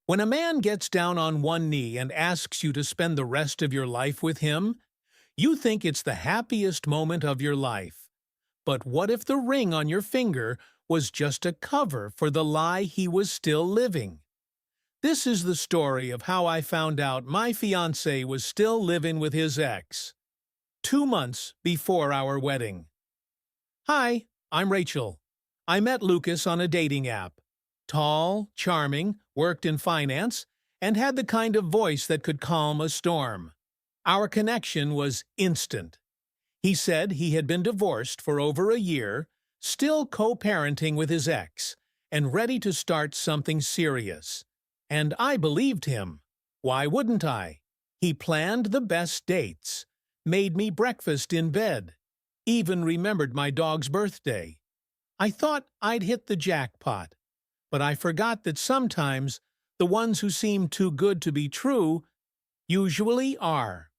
When a man gets down on one knee and asks you to spend the rest of your life with him, you think it's the happiest moment of your life. But what if the ring on your finger was just a cover for the lie he was still living? This is the story of how I found out my fiancé was still living with his ex, 2 months before our wedding. Hi, I'm Rachel. I met Lucas on a dating app. Tall, charming, worked in finance, and had the kind of voice that could calm a storm. Our connection was instant. He said he had been divorced for over a year, still co-parenting with his ex, and ready to start something serious. And I believed him. Why wouldn't I? He planned the best dates, made me breakfast in bed, even remembered my dog's birthday. I thought I'd hit the jackpot, but I forgot that sometimes the ones who seem too good to be true usually are.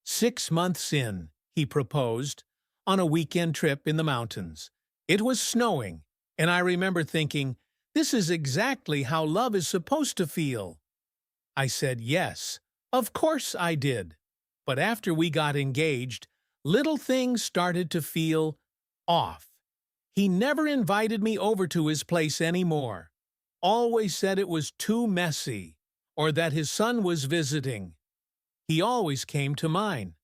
6 months in, he proposed, on a weekend trip in the mountains. It was snowing, and I remember thinking, this is exactly how love is supposed to feel. I said yes. Of course I did. But after we got engaged, little things started to feel off. He never invited me over to his place anymore. Always said it was too messy, or that his son was visiting. He always came to mine.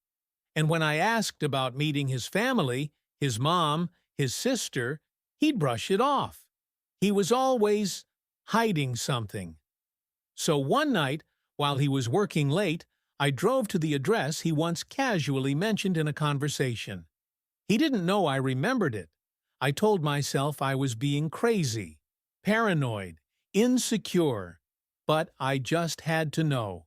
And when I asked about meeting his family, his mom, his sister, he'd brush it off. He was always hiding something. So one night, while he was working late, I drove to the address he once casually mentioned in a conversation. He didn't know I remembered it. I told myself I was being crazy, paranoid, insecure, but I just had to know.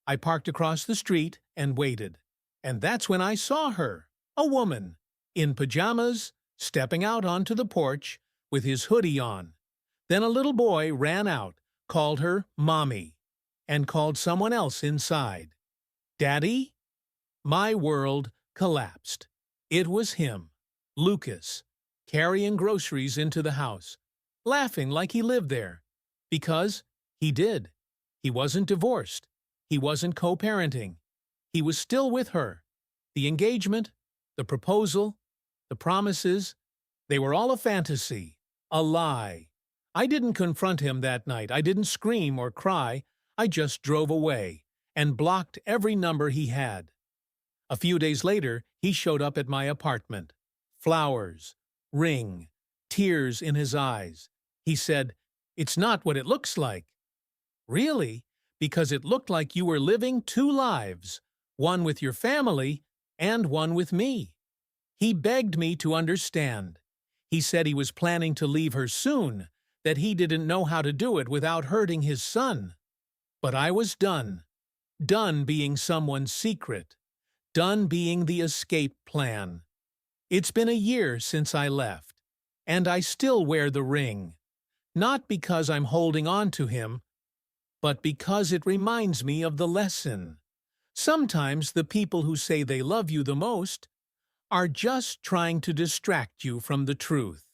I parked across the street and waited. And that's when I saw her, a woman, in pajamas, stepping out onto the porch with his hoodie on. Then a little boy ran out, called her Mommy, and called someone else inside. Daddy? My world collapsed. It was him, Lucas, carrying groceries into the house, laughing like he lived there. Because he did. He wasn't divorced. He wasn't co-parenting. He was still with her. The engagement, the proposal, the promises, they were all a fantasy, a lie. I didn't confront him that night. I didn't scream or cry. I just drove away and blocked every number he had. A few days later, he showed up at my apartment. Flowers, ring, tears in his eyes. He said, "It's not what it looks like." Really? Because it looked like you were living two lives, one with your family and one with me. He begged me to understand. He said he was planning to leave her soon, that he didn't know how to do it without hurting his son. But I was done. Done being someone's secret. Done being the escape plan. It's been a year since I left, and I still wear the ring. Not because I'm holding on to him, but because it reminds me of the lesson. Sometimes the people who say they love you the most are just trying to distract you from the truth.